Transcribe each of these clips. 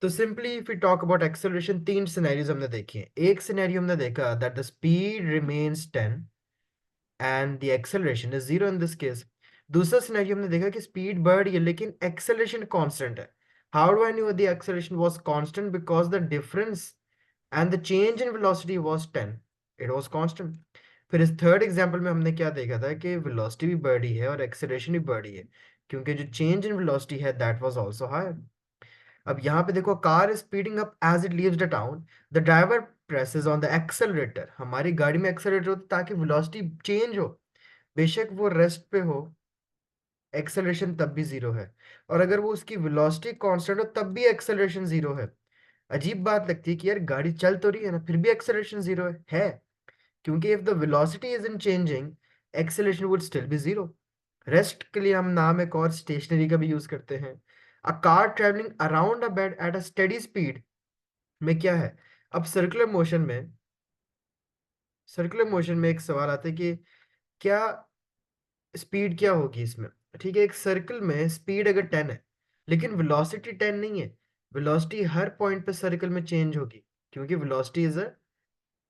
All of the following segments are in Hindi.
तो simply if we talk about acceleration, तीन सिनेरियोज हमने देखे हैं। एक सिनेरियो हमने देखा that the speed remains 10 and the acceleration is 0 in this case. दूसरा सिनेरियो हमने देखा कि स्पीड बढ़ रही है लेकिन एक्सेलरेशन कांस्टेंट है। How do I know the acceleration was constant? Because the difference and the change in velocity was 10, it was constant. फिर इस थर्ड एग्जांपल में हमने क्या देखा था कि वेलोसिटी भी बढ़ रही है और एक्सेलरेशन भी बढ़ रही है, क्योंकि जो चेंज इन वेलोसिटी है दैट वाज आल्सो हायर। अब यहाँ पे देखो, car is speeding up as it leaves the town, the driver presses on the accelerator. हमारी गाड़ी में एक्सेलरेटर होता है ताकि वेलोसिटी चेंज हो, बेशक वो रेस्ट पे हो, एक्सेलरेशन तब भी जीरो है। और अगर वो उसकी वेलोसिटी कांस्टेंट हो तब भी एक्सेलरेशन जीरो है। अजीब बात लगती है कि यार गाड़ी चल तो रही है ना, फिर भी एक्सेलरेशन जीरो है। क्योंकि if the velocity isn't changing, acceleration would still be zero. Rest के लिए हम नाम एक और स्टेशनरी का भी यूज करते हैं। A car travelling around a bed at a steady speed में क्या है? अब सर्कुलर मोशन में एक सवाल आता है कि क्या स्पीड क्या होगी इसमें? ठीक है, एक सर्कल में स्पीड अगर 10 है लेकिन वेलोसिटी 10 नहीं है, वेलोसिटी हर पॉइंट पे सर्कल में चेंज होगी, क्योंकि velocity is a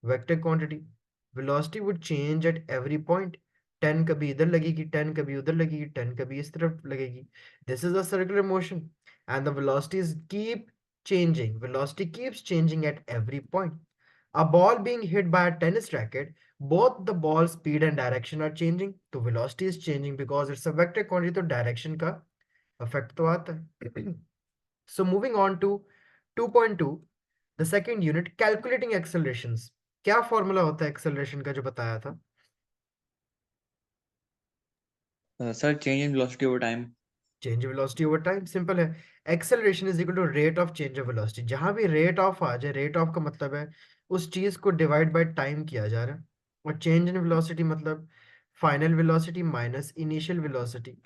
vector quantity. Velocity would change at every point. 10 कभी इधर लगेगी, 10 कभी उधर लगेगी, 10 कभी इस तरफ लगेगी। This is a circular motion and the velocities keep changing. Velocity keeps changing at every point. A ball being hit by a tennis racket, both the ball speed and direction are changing. तो velocity is changing because it's a vector quantity, तो direction का effect तो आता है। So moving on to 2.2, the second unit, calculating accelerations। क्या फॉर्मूला होता है एक्सेलरेशन का जो बताया था? Sir change in velocity over time. Change velocity over time, simple है। Acceleration is equal to rate of change of velocity. जहां भी रेट ऑफ आ जाए, रेट ऑफ का मतलब है उस चीज को डिवाइड बाय टाइम किया जा रहा है, और चेंज इन वेलोसिटी मतलब final velocity minus initial velocity.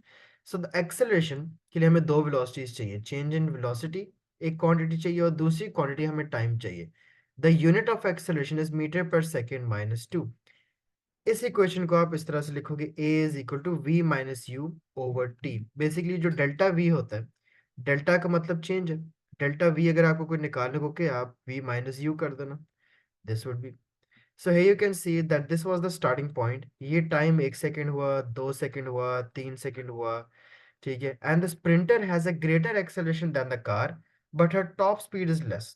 So the acceleration के लिए हमें दो वेलोसिटीज चाहिए, चेंज इन वेलोसिटी एक क्वांटिटी चाहिए और दूसरी क्वांटिटी हमें टाइम चाहिए। The unit of acceleration is metre पर सेकेंड माइनस 2। इस इक्वेशन को आप इस तरह से लिखोगे, a is equal to v minus u over t. Basically जो डेल्टा वी होता है, डेल्टा का मतलब चेंज है। डेल्टा वी अगर आपको कोई निकालने को के, आप v माइनस यू कर देना, this would B. So here you can see that this was the starting point। ये टाइम 1 सेकेंड हुआ, 2 सेकेंड हुआ, 3 सेकेंड हुआ, ठीक है। And the sprinter has a greater acceleration than the car, but her top speed is less.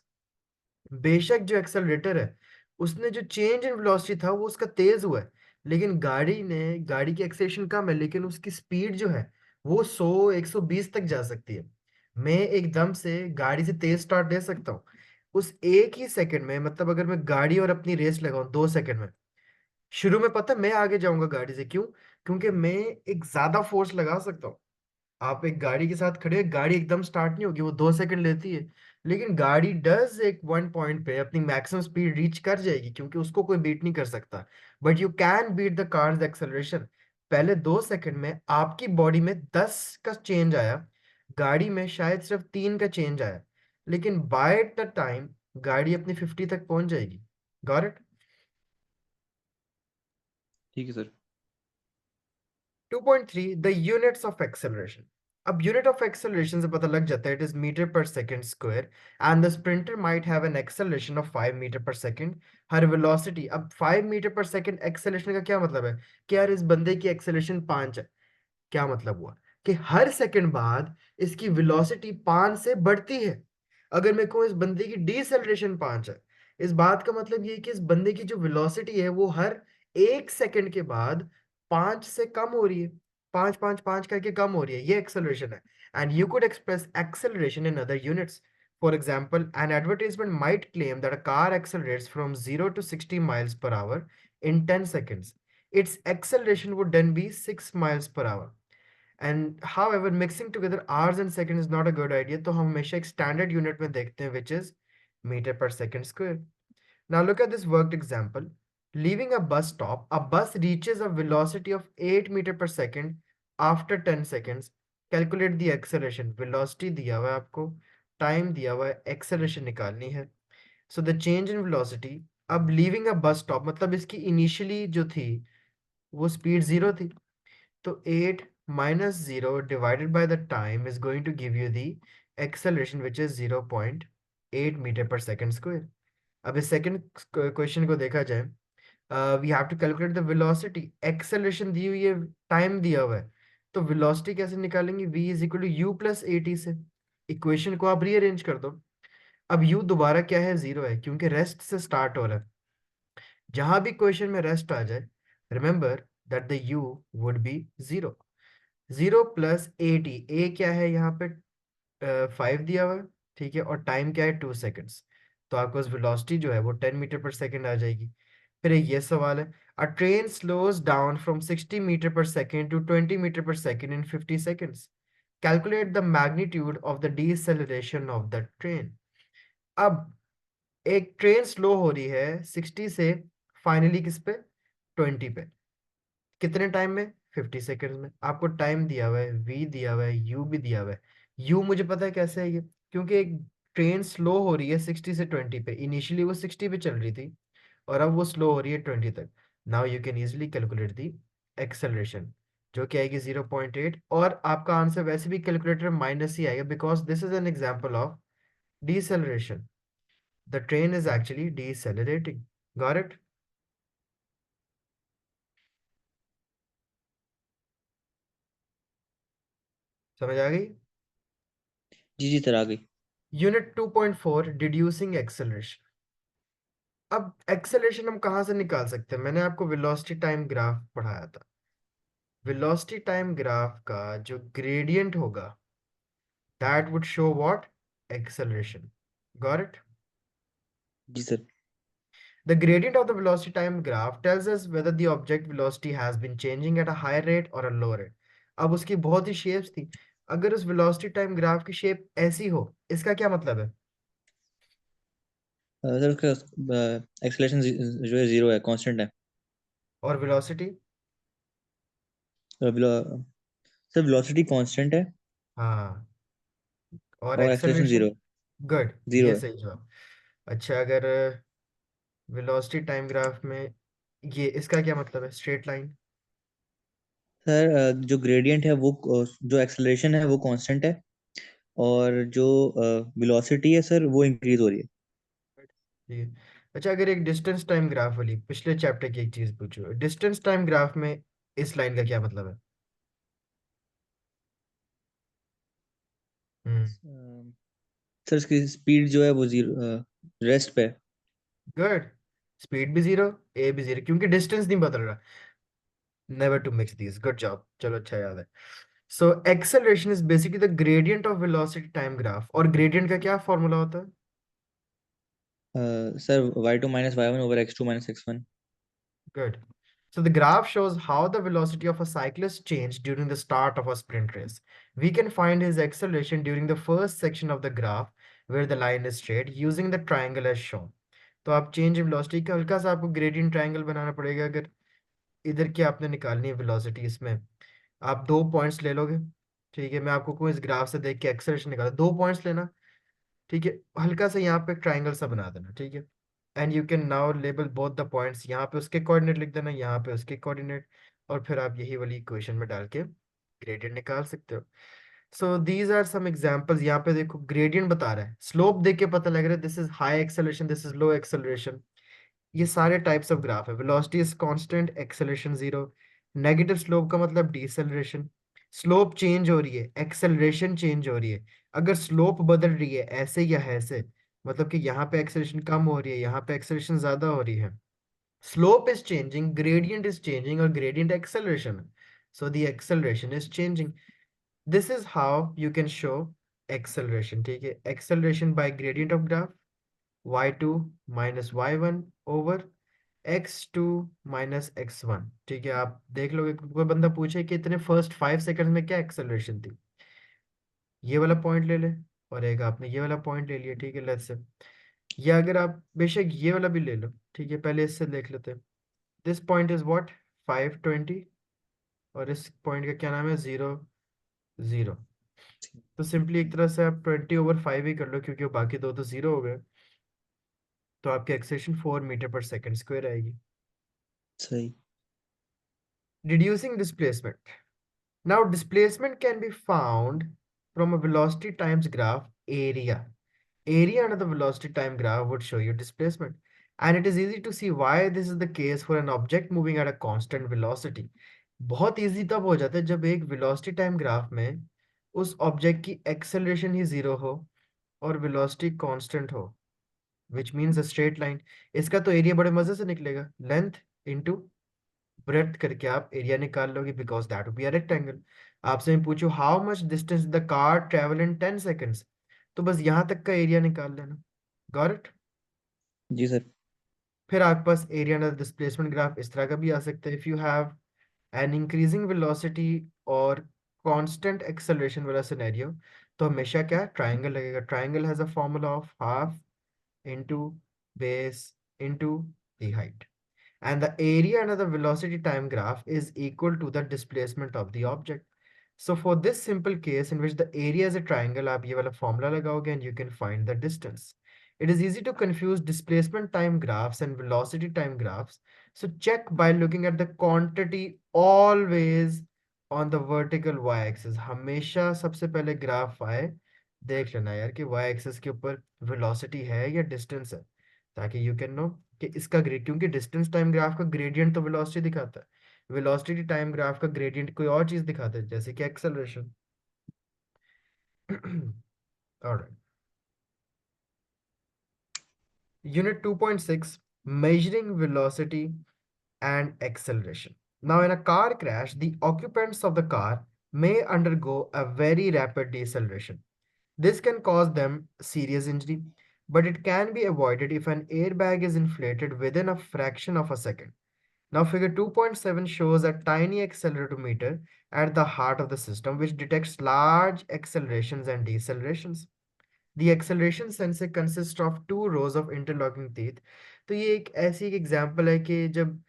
बेशक जो एक्सेलरेटर है उसने जो चेंज इन वेलोसिटी था वो उसका तेज हुआ है, लेकिन गाड़ी की एक्सेलरेशन कम है लेकिन उसकी स्पीड जो है वो 100 120 तक जा सकती है। मैं एकदम से गाड़ी से तेज स्टार्ट दे सकता हूँ उस एक ही सेकंड में। मतलब अगर मैं गाड़ी और अपनी रेस लगाऊं 2 सेकंड में, शुरू में पता है मैं आगे जाऊंगा गाड़ी से, क्यों? क्योंकि मैं एक ज्यादा फोर्स लगा सकता हूँ। आप एक गाड़ी के साथ खड़े हो, गाड़ी एकदम स्टार्ट नहीं होगी, वो 2 सेकंड लेती है, लेकिन गाड़ी डज एक वन पॉइंट पे अपनी मैक्सिमम स्पीड रीच कर जाएगी, क्योंकि उसको कोई बीट नहीं कर सकता। But you can beat the car's acceleration. पहले 2 सेकंड में आपकी बॉडी में 10 का चेंज आया, गाड़ी में शायद सिर्फ 3 का चेंज आया, लेकिन बाय द टाइम गाड़ी अपनी 50 तक पहुंच जाएगी। Got it? ठीक है sir. 2.3, the units of acceleration. अब यूनिट ऑफ एक्सेलरेशन से पता लग जाता है, इट इज मीटर पर second square and the sprinter might have an acceleration of 5 metre पर सेकंड। हर वेलोसिटी, अब 5 मीटर पर सेकंड एक्सेलरेशन का क्या मतलब है? कि यार इस बंदे की एक्सेलरेशन 5 है। क्या मतलब हुआ? कि हर सेकंड बाद इसकी वेलोसिटी 5 से बढ़ती है। अगर मैं कहूँ इस बंदे की डिसेलरेशन 5 है, इस बात का मतलब ये है कि इस बंदे की जो वेलोसिटी है वो हर 1 सेकंड के बाद 5 से कम हो रही है, 5 5 5 करके कम हो रही है। ये एक्सेलरेशन है। And you could express acceleration in other units. For example, an advertisement might claim that a car accelerates from 0 to 60 miles per hour in 10 seconds. Its acceleration would then be 6 miles per hour. And however, mixing together hours and seconds is not a good idea, तो हम हमेशा एक standard unit में देखते हैं, which is meter per second square. Now look at this worked example. Leaving a bus stop, a bus reaches a velocity of 8 meter per second after 10 seconds. Calculate the acceleration. Velocity दिया हुआ है आपको, time दिया हुआ है, acceleration निकालनी है। So the change in velocity, अब leaving a bus stop मतलब इसकी initially जो थी वो speed 0 थी, तो 8 minus 0 divided by the time is going to give you the acceleration, which is 0.8. 0.8 metre पर सेकंड स्क्वायर। अब इस सेकंड क्वेश्चन को देखा जाए, we have to calculate the velocity, acceleration दी हुई है, टाइम दिया हुआ है, तो वेलोसिटी कैसे निकालेंगे? v is equal to u plus a t से। इक्वेशन को आप रीअरेंज कर दो। अब u दोबारा क्या है? जीरो है, क्योंकि रेस्ट से स्टार्ट हो रहा है। जहां भी क्वेश्चन में रेस्ट आ जाए, remember that the u would be zero. Zero plus a t, a क्या है यहाँ पे? 5 दिया हुआ है, ठीक है, और टाइम क्या है? 2 सेकेंड्स। तो आपको वेलोसिटी जो है वो 10 मीटर पर सेकेंड आ जाएगी। फिर एक ये सवाल है, a train slows down from 60 metre पर सेकेंड टू 20 मीटर पर second in 50 seconds, calculate the magnitude of the deceleration of the train. अब एक ट्रेन स्लो हो रही है 60 से फाइनली किस पे? 20 पे। कितने टाइम में? 50 सेकंड्स में। आपको टाइम दिया हुआ है, वी दिया हुआ है, यू भी दिया हुआ है। यू मुझे पता है कैसे है ये, क्योंकि एक ट्रेन स्लो हो रही है 60 से 20 पे, इनिशियली वो 60 पे चल रही थी और अब वो स्लो हो रही है 20 तक। Now you can easily calculate the acceleration, जो कि आएगी 0.8, और आपका आंसर वैसे भी कैलकुलेटर माइनस ही आएगा, because this is an example of deceleration. The train is actually decelerating. Got it? समझ आ गई? जी जी सर, आ गई। Unit 2.4, deducing acceleration. अब एक्सेलरेशन हम कहाँ से निकाल सकते हैं? मैंने आपको वेलोसिटी टाइम ग्राफ पढ़ाया था। वेलोसिटी टाइम ग्राफ का जो ग्रेडियंट होगा, that would show what? Acceleration. Got it? जी sir. The gradient of the velocity time graph tells us whether the object velocity has been changing at a higher rate or a lower rate. अब उसकी बहुत ही शेप्स थी। अगर उस वेलोसिटी टाइम ग्राफ की शेप ऐसी हो, इसका क्या मतलब है? सर उसका एक्सेलरेशन जो है जीरो है, कांस्टेंट है। और वेलोसिटी? अ, वेलो- सर वेलोसिटी कांस्टेंट है हाँ, और और acceleration acceleration? Zero. Good, zero ये है। सही जवाब। अच्छा, अगर वेलोसिटी टाइम ग्राफ में ये, इसका क्या मतलब है? Straight line? सर जो ग्रेडियंट है वो जो एक्सेलरेशन है वो कांस्टेंट है, और जो वेलोसिटी है सर वो इंक्रीज हो रही है। ठीक है। अच्छा, अगर एक डिस्टेंस टाइम ग्राफ वाली पिछले चैप्टर की एक चीज पूछो, डिस्टेंस टाइम ग्राफ में इस लाइन का क्या मतलब है? हम्म। सर इसकी स्पीड जो है वो जीरो, रेस्ट पे है। गुड। स्पीड भी जीरो, ए भी जीरो, क्योंकि डिस्टेंस नहीं बदल रहा। Never to mix these. Good job, चलो अच्छा याद है। So acceleration is basically the gradient of velocity time graph, और ग्रेडियंट का क्या फॉर्मूला होता है? Sir y2 - y1 over x2 - x1। Good. So the graph shows how the velocity of a cyclist changed during the start of a sprint race. We can find his acceleration during the first section of the graph where the line is straight using the triangle as shown. तो आप चेंज वेलोसिटी का हल्का सा आपको ग्रेडियंट ट्रायंगल बनाना पड़ेगा। अगर इधर की आपने निकालनी है वेलोसिटी, इसमें आप 2 पॉइंट्स ले लोगे, ठीक है, मैं आपको कोई इस ग्राफ से देख के एक्सेलरेशन निकाला, 2 पॉइंट्स लेना, ठीक है, हल्का सा यहाँ पे ट्राइंगल सा बना देना, ठीक है, and you can now label both the points, यहाँ पे उसके कोऑर्डिनेट लिख देना, यहाँ पे उसके कोऑर्डिनेट, और फिर आप यही वाली इक्वेशन में डाल के ग्रेडियंट निकाल सकते हो। So these are some examples. यहाँ पे देखो ग्रेडियंट बता रहा है, स्लोप देख के पता लग रहा है this is high acceleration, this is low acceleration. ये सारे टाइप्स ऑफ ग्राफ है। Velocity is constant, acceleration zero. Negative slope का मतलब डिसेलरेशन। स्लोप चेंज हो रही है, एक्सेलरेशन चेंज हो रही है। अगर स्लोप बदल रही है ऐसे या ऐसे, मतलब कि यहाँ पे एक्सेलरेशन कम हो रही है, यहाँ पे एक्सेलरेशन ज्यादा हो रही है, slope is changing, gradient is changing, और ग्रेडियंट एक्सेलरेशन है, so the acceleration is changing. This is how you can show acceleration, ठीक है, acceleration by gradient of graph, y2 minus y1 over x2 minus x1। ठीक है, आप देख लोगे, कोई बंदा पूछे कि इतने फर्स्ट 5 सेकंड में क्या एक्सेलरेशन थी, ये वाला पॉइंट ले ले, और एक आपने ये वाला पॉइंट ले लिया, ठीक है, लेट्स से, या अगर आप बेशक ये वाला भी ले लो, ठीक है, पहले इससे देख लेते हैं। This point is what? 520, और इस पॉइंट का क्या नाम है? 0 0। तो सिंपली एक तरह से आप 20/5 ही कर लो, क्योंकि वो बाकी दो तो जीरो हो गए, तो आपकी एक्सेलरेशन 4 मीटर पर सेकंड स्क्वायर आएगी। सही। Reducing displacement. Now, displacement can be found from a velocity times graph area. area under the velocity time graph would show you displacement. And it is easy to see why this is the case for an object moving at a constant velocity. बहुत इजी तब हो जाता है जब एक velocity time graph में उस ऑब्जेक्ट की एक्सेलरेशन ही जीरो हो और velocity कांस्टेंट हो, which means a straight line. इसका तो एरिया बड़े मजे से निकलेगा, लेंथ इनटू ब्रेथ करके आप एरिया निकाल लोगे, because that would be a rectangle. आपसे मैं पूछूं how much distance the car travel in 10 seconds, तो बस यहां तक का एरिया निकाल लेना. Got it. जी सर. फिर आपके पास एरिया अंडर डिस्प्लेसमेंट ग्राफ इस तरह का भी आ सकता है. If you have an increasing velocity और कांस्टेंट एक्सेलरेशन वाला सिनेरियो, तो हमेशा क्या ट्राइंगल लगेगा. Triangle has a formula of half into base into the height. And the area under the velocity time graph is equal to the displacement of the object. So for this simple case in which the area is a triangle, आप ये वाला formula लगाओगे and you can find the distance. It is easy to confuse displacement time graphs and velocity time graphs. So check by looking at the quantity always on the vertical y-axis. हमेशा सबसे पहले ग्राफ आए देख लेना यार कि y-axis के ऊपर velocity है या distance है, ताकि यू कैन नो कि इसका ग्रेड, क्योंकि डिस्टेंस टाइम ग्राफ का ग्रेडियंट तो वेलोसिटी दिखाता है, वेलोसिटी टाइम ग्राफ का ग्रेडियंट कोई और चीज दिखाता है जैसे कि acceleration. Alright. Unit 2.6, measuring velocity and acceleration. Now, in a car crash, the occupants of the car may undergo a very rapid deceleration. This can cause them serious injury, but it can be avoided if an airbag is inflated within a fraction of a second. Now, figure 2.7 shows a tiny accelerometer at the heart of the system, which detects large accelerations and decelerations. The acceleration sensor consists of two rows of interlocking teeth. तो ये एक ऐसी एक एग्जांपल है कि जब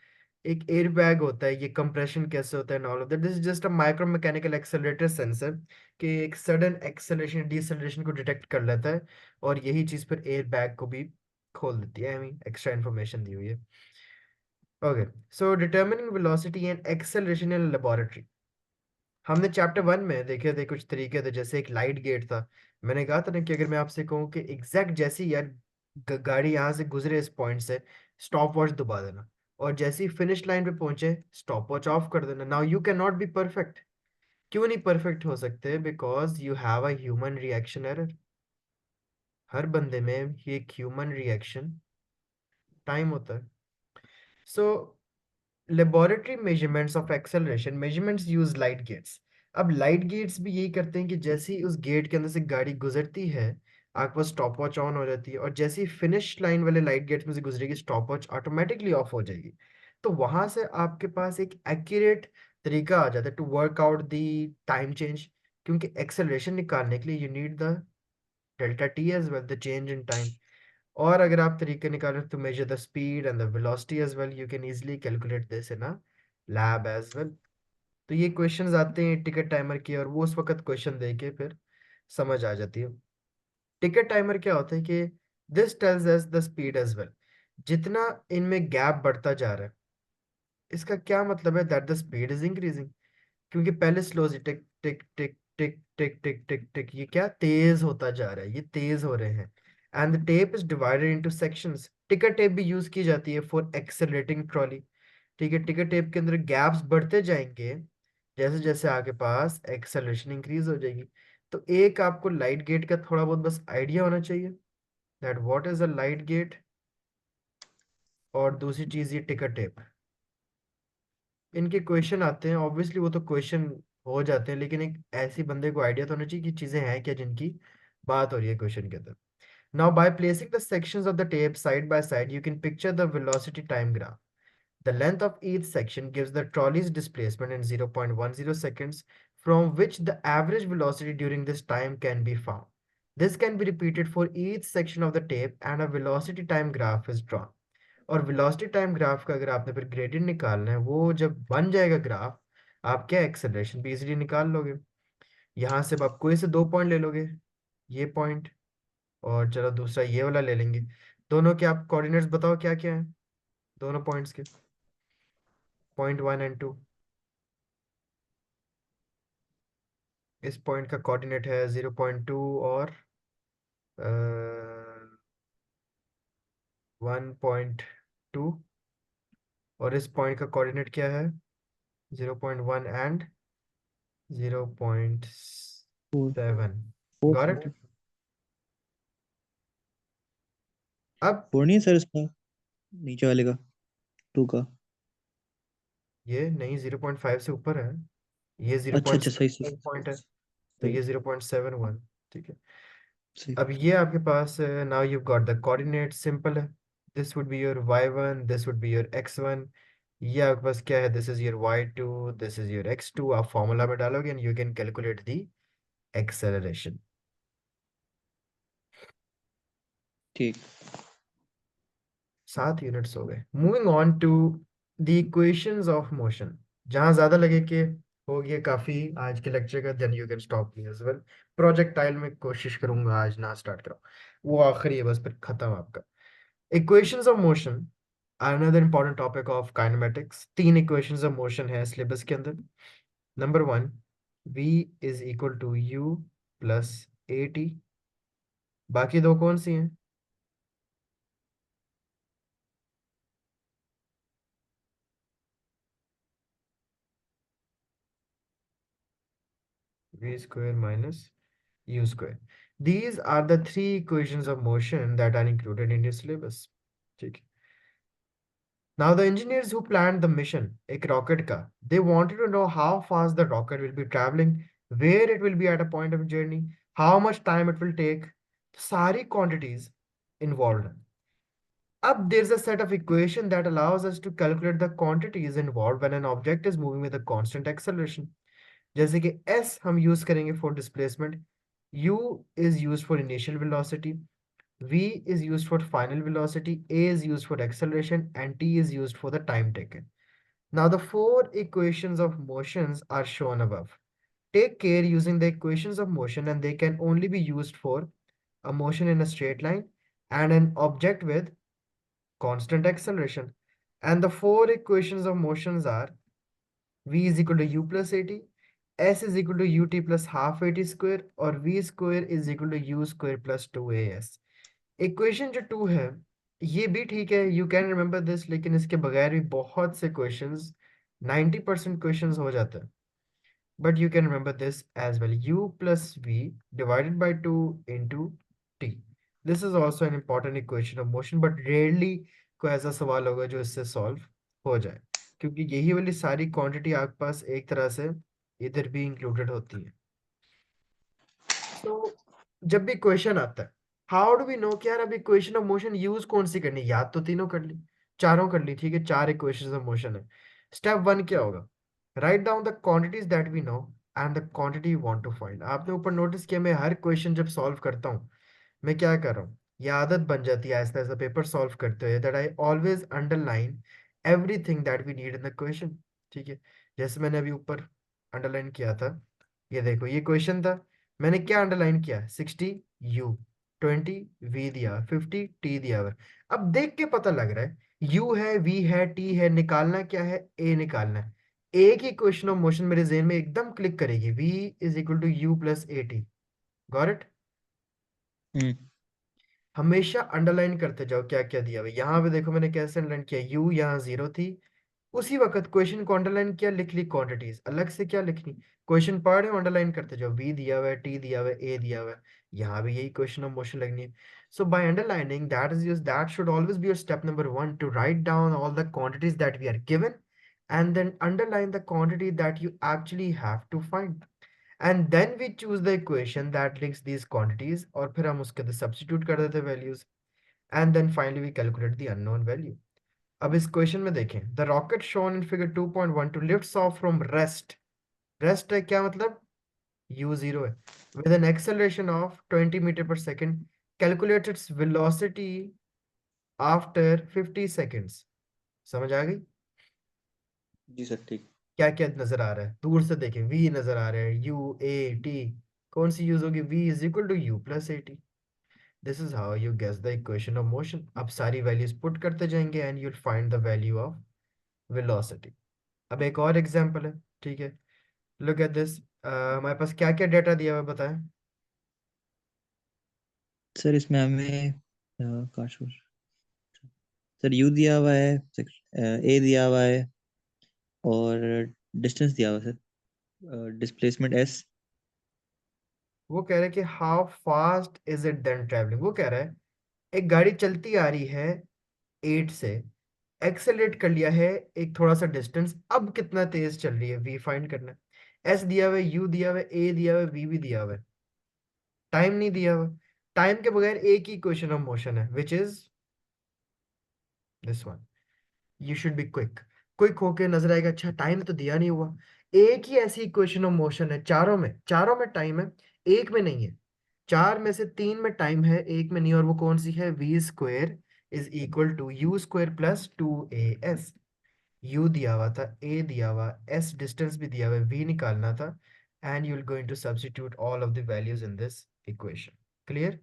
एक एयर बैग होता है, ये कंप्रेशन कैसे होता है and all of that, this is just a micro mechanical accelerator sensor कि एक सडन एक्सेलरेशन डिसेलरेशन को डिटेक्ट कर लेता है, और यही चीज फिर एयर बैग को भी खोल देती है. आई मीन एक्स्ट्रा इन्फॉर्मेशन दी हुई है. Okay, so determining velocity and acceleration in laboratory. हमने चैप्टर 1 में देखे थे कुछ तरीके थे, जैसे एक लाइट गेट था. मैंने कहा था ना कि अगर मैं आपसे कहूँ कि एग्जैक्ट जैसे ही यार गाड़ी यहाँ से गुजरे इस पॉइंट से, स्टॉप वॉच दबा देना, और जैसे ही फिनिश लाइन पे पहुंचे स्टॉप वॉच ऑफ कर देना. Now you can not be perfect. क्यों नहीं परफेक्ट हो सकते? Because you have a human reaction error. हर बंदे में ये एक ह्यूमन रिएक्शन टाइम होता है. So laboratory measurements of acceleration measurements use light gates. अब लाइट गेट्स भी यही करते हैं कि जैसे ही उस गेट के अंदर से गाड़ी गुजरती है, आपके पास स्टॉप वॉच ऑन हो जाती है, और जैसे ही फिनिश लाइन वाले लाइट गेट्स में से गुजरेगी स्टॉप वॉच ऑटोमेटिकली ऑफ हो जाएगी. तो वहां से आपके पास एक एक्यूरेट तरीका आ जाता है to work out the time change, क्योंकि एक्सेलरेशन निकालने के लिए you need the delta t as well, the change in time. और अगर आप तरीके निकालें to measure the speed and the velocity as well, you can easily calculate this in a lab as well. तो ये क्वेश्चंस आते हैं टिकट टाइमर की, और वो उस वक्त क्वेश्चन दे के फिर समझ आ जाती है. टिकट टाइमर क्या होता है कि this tells us the speed as well. जितना इनमें गैप बढ़ता जा रहा है, इसका क्या मतलब है? That the speed is increasing. क्योंकि पहले स्लो से टिक टिक टिक टिक टिक टिक टिक टिक, ये क्या तेज होता जा रहा है, ये तेज हो रहे हैं. And the tape is divided into sections. टिकर टेप भी यूज की जाती है फॉर एक्सेलरेटिंग ट्रॉली. ठीक है, टिकर टेप के अंदर गैप्स बढ़ते जाएंगे जैसे जैसे आगे पास एक्सेलरेशन इंक्रीज हो जाएगी. तो एक आपको लाइट गेट का थोड़ा बहुत बस आइडिया होना चाहिए that what is a light gate, और दूसरी चीज ये टिकर टेप. इनके क्वेश्चन आते हैं, ऑब्वियसली वो तो क्वेश्चन हो जाते हैं, लेकिन एक ऐसी बंदे को आइडिया तो होना चाहिए कि चीजें हैं क्या जिनकी बात हो रही है क्वेश्चन के अंदर. Now by placing the sections of the tape side by side you can picture the velocity time graph. The length of each section gives the trolley's displacement in 0.10 seconds, from which the average velocity during this time can be found. This can be repeated for each section of the tape and a velocity time graph is drawn. और वेलोसिटी टाइम ग्राफ का अगर आपने फिर ग्रेडियंट निकालना है, वो जब बन जाएगा ग्राफ, आप क्या एक्सेलरेशन भी इजीली निकाल लोगे. यहाँ से आप कोई से दो पॉइंट ले लोगे, ये पॉइंट, और चलो दूसरा ये वाला ले लेंगे. दोनों के आप कोऑर्डिनेट्स बताओ क्या क्या है दोनों पॉइंट्स के. Point 1 and 2. इस पॉइंट का कोऑर्डिनेट है 0.2 और 1.2, और इस पॉइंट का कोऑर्डिनेट क्या है? 0.1 and four 0.7। Four got it? Something. अब फोर नहीं है सर इसका, नीचे वाले का, टू का। ये नहीं, 0.5 से ऊपर है। ये अच्छा अच्छा, सही सही 0.7 पॉइंट है, तो सही ये 0.71। ठीक है। सही। अब ये आपके पास, now you got the coordinate, simple है। This would be your y1, this would be your x1। ये आपके पास क्या है? This is your y2, this is your x2। आप फॉर्मूला में डालोगे and you can calculate the acceleration. ठीक। 7 यूनिट्स हो गए। Moving on to the equations of motion. जहां ज्यादा लगे कि हो गया काफी आज के लेक्चर का, then you can stop me as well. Projectile में कोशिश करूंगा आज ना स्टार्ट कराऊं, वो आखिरी है बस, फिर खत्म आपका। Equations of motion are another important topic of kinematics. 3 equations of motion है सिलेबस के अंदर। Number 1, v is equal to u plus a t. बाकी दो कौन सी हैं? v square minus u square. These are the 3 equations of motion that are included in your syllabus. ठीक है। Now the engineers who planned the mission, एक rocket का, they wanted to know how fast the rocket will be traveling, where it will be at a point of journey, how much time it will take. सारी quantities involved. Up there's a set of equation that allows us to calculate the quantities involved when an object is moving with a constant acceleration. जैसे कि s हम यूज करेंगे for displacement, u is used for initial velocity, v is used for final velocity, a is used for acceleration, and t is used for the time taken. Now the 4 equations of motions are shown above. Take care using the equations of motion, and they can only be used for a motion in a straight line and an object with constant acceleration. And the 4 equations of motions are v is equal to u plus at, s is equal to ut plus half at square, और v square is equal to u square plus 2as. Equation जो 2 है, ये भी ठीक है, यू कैन रिमेम्बर दिस, लेकिन इसके बगैर भी बहुत से क्वेश्चंस, 90% क्वेश्चंस हो जाते हैं। But you can remember this as well, u plus v divided by 2 into t. This is also an important equation of motion, but rarely कोई ऐसा सवाल होगा जो इससे सॉल्व हो जाए, क्योंकि यही वाली सारी क्वांटिटी आपके पास एक तरह से इधर भी इंक्लूडेड होती है। सो जब भी क्वेश्चन आता है, हाउ डू वी नो कि यार अभी इक्वेशन ऑफ मोशन यूज कौन सी करनी है? याद तो तीनों कर ली, चारों कर ली, ठीक है, 4 इक्वेशन ऑफ मोशन है। स्टेप 1 क्या होगा? Right down the quantities that we know and the quantity you want to find. आपने ऊपर नोटिस किया, मैं हर क्वेश्चन जब सॉल्व करता हूँ, मैं क्या कर रहा हूँ, ये आदत बन जाती है ऐसा ऐसा पेपर सॉल्व करते हुए, that I always underline everything that we need in the question. ठीक है। जैसे मैंने अभी ऊपर अंडरलाइन किया था, ये देखो, ये क्वेश्चन था, मैंने क्या अंडरलाइन किया? 60 u, 20 v दिया, 50 t दिया हुआ है। अब देख के पता लग रहा है u है, v है, t है, निकालना क्या है? a निकालना है। एक ही क्वेश्चन ऑफ मोशन मेरे जेहन में एकदम क्लिक करेगी, v is equal to u plus a t. Got it? Hmm. हमेशा अंडरलाइन करते जाओ क्या क्या दिया हुआ है। यहाँ पे देखो मैंने कैसे अंडरलाइन किया, u यहाँ 0 थी, उसी वक्त क्वेश्चन को अंडरलाइन किया, लिख ली क्वांटिटीज, अलग से क्या लिखनी? क्वेश्चन पढ़ रहे हो, अंडरलाइन करते जाओ, v दिया हुआ है, t दिया हुआ है, a दिया हुआ है। यहाँ भी यही क्वेश्चन ऑफ मोशन लगनी है। So by underlining, that should always be your step number 1, to write down all the quantities that we are given, and then underline the quantity that you actually have to find, and then we choose the equation that links these quantities, और फिर हम उसके अंदर substitute कर देते values, and then finally we calculate the unknown value. अब इस क्वेश्चन में देखें, the rocket shown in figure 2.12 lifts off from rest. Rest है क्या मतलब? u 0 है, with an acceleration of 20 metre पर second, calculate its velocity after 50 seconds. समझ आ गई? जी सर, ठीक। क्या क्या नजर आ रहा है? दूर से देखें, v नजर आ रहा है, u a t, कौन सी यूज होगी? v is equal to u plus a t. This is how you guess the equation of motion. अब सारी वैल्यूज पुट करते जाएंगे and you'll find the value of velocity. अब एक और एग्जांपल है, ठीक है, लुक एट दिस। हमारे पास क्या क्या डेटा दिया हुआ है बताएं? सर इसमें हमें काश सर यू दिया हुआ है, ए दिया हुआ है, और डिस्टेंस दिया हुआ है सर, डिस्प्लेसमेंट एस। वो कह रहा है कि how fast is it then travelling. वो कह रहा है एक गाड़ी चलती आ रही है 8 से, एक्सेलरेट कर लिया है एक थोड़ा सा डिस्टेंस, अब कितना तेज चल रही है वी फाइंड करना है। एस दिया हुआ है, यू दिया हुआ है, ए दिया हुआ है, वी भी दिया हुआ है, टाइम नहीं दिया हुआ। टाइम के बगैर एक ही इक्वेशन ऑफ मोशन है which is this one. You should be quick. Quick होके नजर आएगा अच्छा टाइम तो दिया नहीं हुआ। एक ही ऐसी इक्वेशन ऑफ मोशन है चारों में टाइम है, एक में नहीं है। चार में से तीन में टाइम है, एक में नहीं। और वो कौन सी है? V square is equal to u square plus 2as। U दिया हुआ था, ए दिया हुआ, एस डिस्टेंस भी दिया हुआ, वी निकालना था। And you will going to substitute all of the values in this equation. Clear?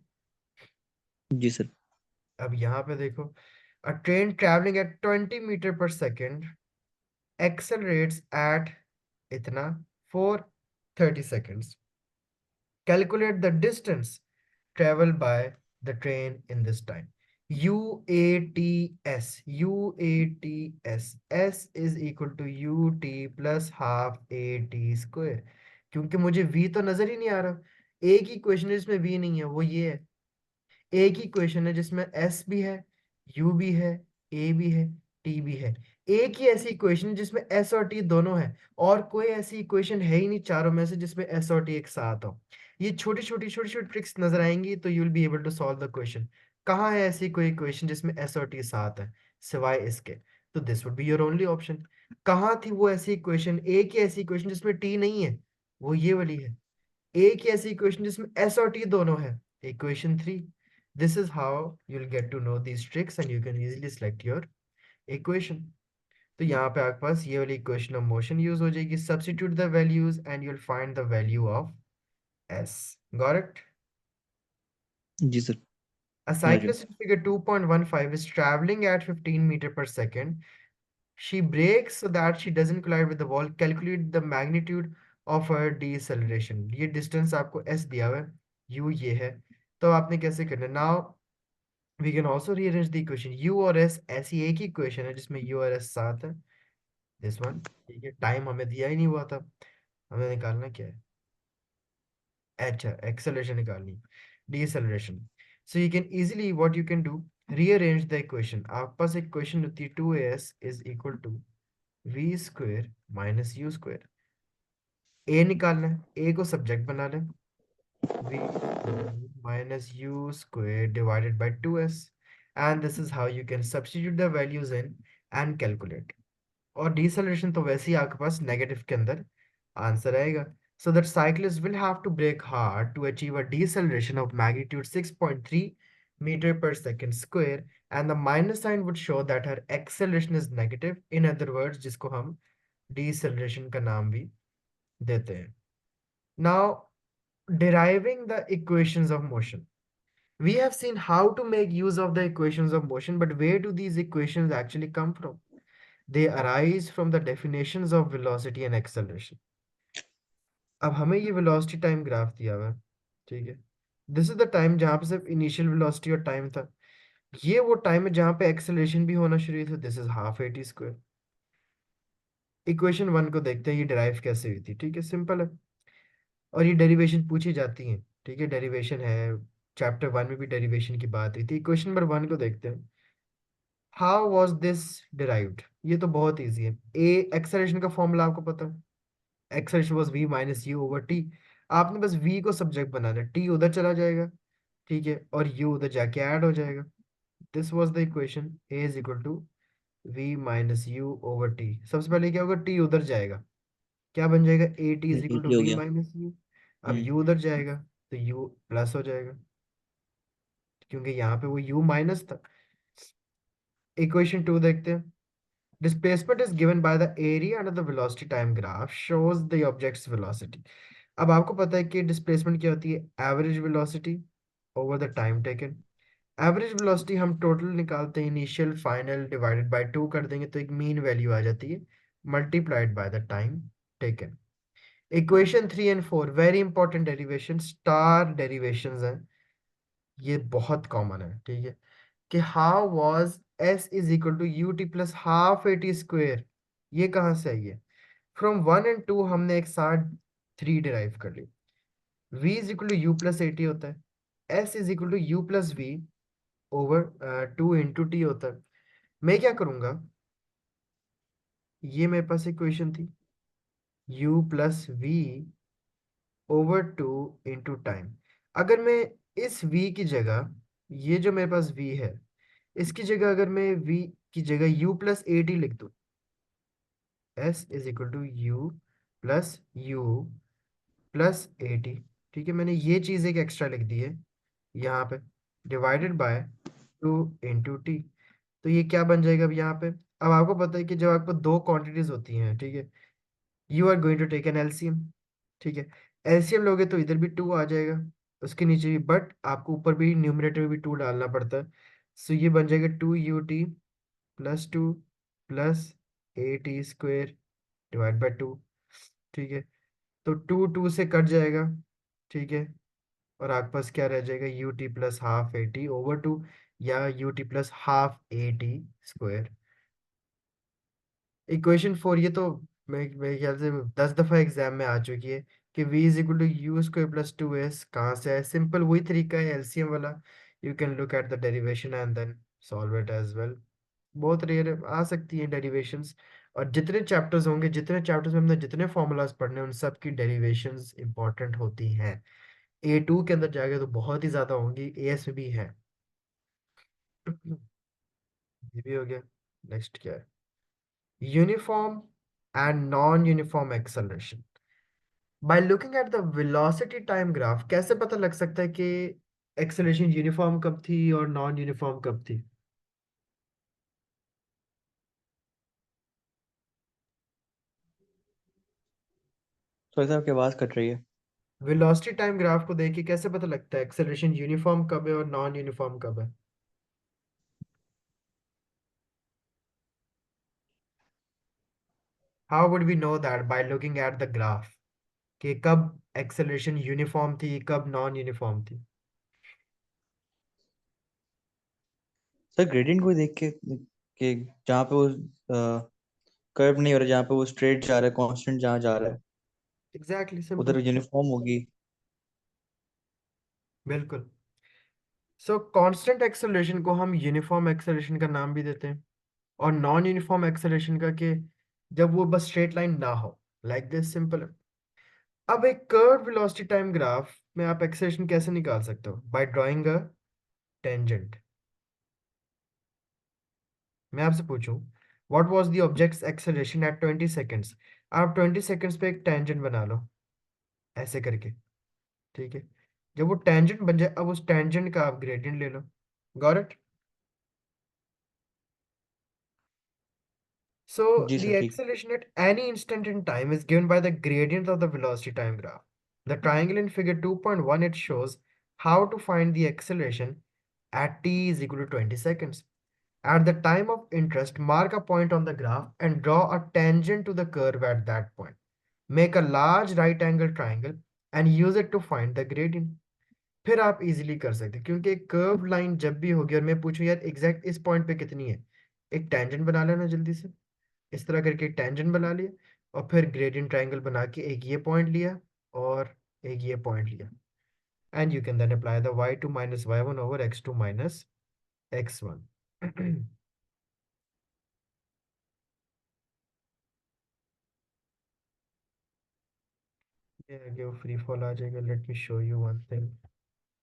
जी सर। अब यहाँ पे देखो, a train travelling at 20 metre पर सेकेंड accelerates at इतना for 30 seconds. Calculate the distance traveled by the train in this time. UATS S is equal to UT plus half AT square। क्योंकि मुझे V तो नजर ही नहीं आ रहा। एक ही क्वेश्चन है जिसमें V नहीं है, वो ये है। एक ही क्वेश्चन है जिसमें एस भी है, यू भी है, ए भी है, टी भी है। एक ही ऐसी इक्वेशन है जिसमें एस और टी दोनों है। और कोई ऐसी इक्वेशन है ही नहीं चारों में से जिसमें एस और टी एक साथ हो। ये छोटी छोटी ट्रिक्स नजर आएंगी तो you will be able to solve the question. कहाँ है ऐसी कोई इक्वेशन जिसमें एस और टी साथ है सिवाय इसके? तो this would be your only option. कहाँ थी वो ऐसी इक्वेशन, एक ही ऐसी इक्वेशन जिसमें टी नहीं है? वो ये वाली है। एक ही ऐसी इक्वेशन जिसमें एस और टी दोनों है, equation 3। This is how you will get to know these tricks and you can easily select your equation. तो यहाँ पे आपके पास ये वाली इक्वेशन ऑफ मोशन यूज हो जाएगी। Substitute the values and you will find the value of s. Got it? जी सर, A समझ गया। cyclist in figure 2.15 is traveling at 15 meter per second. She brakes so that she doesn't collide with the wall. Calculate the magnitude of her deceleration. ये distance आपको s दिया हुआ है, u ये है। तो आपने कैसे करना? Now we can also rearrange the equation. u और s ऐसी एक ही इक्वेशन है जिसमें u और s साथ है। This one. ठीक है, टाइम हमें दिया ही नहीं हुआ था, हमें निकालना क्या है? अच्छा, एक्सेलरेशन निकालनी, deceleration. So you can easily what you can do, rearrange the equation. आपके पास एक इक्वेशन होती है 2as is equal to v square minus u square. A निकालना है, ए को सब्जेक्ट बना लें, v square minus u square divided by 2s। And this is how you can substitute the values in and calculate. और डिसलेरेशन तो वैसे ही आपके पास नेगेटिव के अंदर आंसर आएगा। So that cyclist will have to brake hard to achieve a deceleration of magnitude 6.3 meter per second square, and the minus sign would show that her acceleration is negative. In other words, जिसको हम deceleration का नाम भी देते हैं। Now, deriving the equations of motion. We have seen how to make use of the equations of motion, but where do these equations actually come from? They arise from the definitions of velocity and acceleration. अब हमें ये वेलोसिटी टाइम ग्राफ दिया हुआ है, ठीक है। दिस इज द टाइम जहाँ पे सिर्फ इनिशियल वेलोसिटी और टाइम था। ये वो टाइम है जहाँ पे एक्सेलरेशन भी होना शुरू हुई थी। This is half a T square. Equation 1 को देखते हैं ये डिराइव कैसे हुई थी। ठीक है, सिंपल है। और ये डेरिवेशन पूछी जाती है, ठीक है, डेरिवेशन है। चैप्टर 1 में भी डेरिवेशन की बात हुई थी। क्वेश्चन नंबर 1 को देखते हैं। How was this derived? ये तो बहुत इजी है। ए एक्सेलरेशन का फॉर्मूला आपको पता है, acceleration was v minus u over T. आपने बस v को सब्जेक्ट बनाना है, t उधर चला जाएगा, ठीक है, और u उधर जाके ऐड हो जाएगा। This was the equation, a is equal to v minus u over t. सबसे पहले क्या होगा, t उधर जाएगा, क्या बन जाएगा, a t is equal to ये हो v गया। Minus u. अब हम्म। u उधर जाएगा तो u प्लस हो जाएगा, क्योंकि यहाँ पे वो u माइनस था। इक्वेशन 2 देखते हैं। Displacement is given by the area under the velocity time graph shows the object's velocity. अब आपको पता है कि डिस्प्लेसमेंट क्या होती है, average velocity over the time taken. Average velocity हम टोटल निकालते हैं, इनिशियल फाइनल डिवाइडेड बाय 2 कर देंगे तो एक मीन वैल्यू आ जाती है, multiplied by the time taken. Equation 3 and 4 very important derivation, star derivations हैं, ये बहुत कॉमन है, ठीक है। कि how was s is equal to u t plus half a t square, ये कहाँ से आई है? फ्रॉम 1 और 2 हमने एक साथ 3 डिराइव कर ली। v is equal to u plus a t होता है, s is equal to u plus v over 2 into t होता है। मैं क्या करूंगा, ये मेरे पास इक्वेशन थी, u plus v over 2 into time. अगर मैं इस v की जगह, ये जो मेरे पास v है, इसकी जगह अगर मैं v की जगह u प्लस ए टी लिख दूं, s is equal to u plus a t, ठीक है, मैंने ये चीज़ एक एक्स्ट्रा लिख दी है यहाँ पे, डिवाइडेड बाय 2 इंटू टी। तो ये क्या बन जाएगा अब यहाँ पे? अब आपको पता है कि जब आपको दो क्वांटिटीज होती हैं, ठीक है, you are going to take an LCM, ठीक है, एलसीएम लोगे तो इधर भी 2 आ जाएगा, उसके नीचे भी, बट आपको ऊपर भी न्यूमरेटर में भी 2 डालना पड़ता है। सो ये बन जाएगा 2 u t plus 2 plus a t square divide by 2, ठीक है, तो 2 से कट जाएगा, ठीक है, और आपके पास क्या रह जाएगा, you t plus half a T over 2, या you t plus half a T square. Equation 4 ये तो मेरे ख्याल से 10 दफा एग्जाम में आ चुकी है कि v is equal to u square plus 2s कहाँ से है? सिंपल वही तरीका है एलसीएम वाला, you can look at the derivation and then solve it as well. बहुत रेयर आ सकती है डेरिवेशंस, और जितने चैप्टर्स होंगे, जितने चैप्टर्स में हमने जितने फॉर्मूलाज पढ़ने हैं, उन सब की डेरिवेशंस इंपॉर्टेंट होती हैं। A2 के अंदर जाके तो बहुत ही ज्यादा होंगी, एएस में भी है। ये भी हो गया। नेक्स्ट क्या है? Uniform and non uniform acceleration. Bye looking at the velocity time graph कैसे पता लग सकता है कि एक्सेलरेशन यूनिफॉर्म कब थी और नॉन यूनिफॉर्म कब थी? तो ऐसा आपकी आवाज कट रही है। वेलोसिटी टाइम ग्राफ को देख के कैसे पता लगता है एक्सेलरेशन यूनिफॉर्म कब है और नॉन यूनिफॉर्म कब है? How would we know that by looking at the graph कि कब एक्सेलरेशन यूनिफॉर्म थी, कब नॉन यूनिफॉर्म थी? सर ग्रेडियंट को देख के कि जहाँ पे वो कर्व नहीं हो रहा, जहाँ पे वो स्ट्रेट जा रहा है, कांस्टेंट जहाँ जा रहा है, एग्जैक्टली, उधर सिंपल। यूनिफॉर्म होगी। बिल्कुल। सो कांस्टेंट एक्सेलरेशन को हम यूनिफॉर्म एक्सेलरेशन का नाम भी देते हैं, और नॉन यूनिफॉर्म एक्सेलरेशन का कि जब वो बस स्ट्रेट लाइन ना हो, लाइक दिस, सिंपल है। अब एक कर्व वेलोसिटी टाइम ग्राफ में आप एक्सेलरेशन कैसे निकाल सकते हो? By drawing a tangent. मैं आपसे पूछूं, what was the object's acceleration at 20 seconds, आप 20 सेकंड्स पे एक टेंजेंट बना लो ऐसे करके, ठीक है, जब वो टेंजेंट बन जाए, अब उस टेंजेंट का आप ग्रेडियंट ले लो। Got it? So जी the सर ठीक। acceleration at any instant in time is given by the gradient of the velocity time graph. The triangle in figure 2.1, it shows how to find the acceleration at t is equal to 20 seconds. At the time of interest, mark a point on the graph and draw a tangent to the curve at that point. Make a large right angle triangle and use it to find the gradient. फिर आप इजीली कर सकते हैं, क्योंकि एक कर्व लाइन जब भी होगी और मैं पूछूं यार एग्जैक्ट इस पॉइंट पे कितनी है, एक टेंजेंट बना लेना जल्दी से, इस तरह करके एक टेंजेंट बना लिया, और फिर ग्रेडियंट ट्रायंगल बना के एक ये पॉइंट लिया और एक ये पॉइंट लिया, and you can then apply the y2 minus y1 over x2 minus x1। ये आगे वो फ्री फॉल आ जाएगा। Let me show you one thing.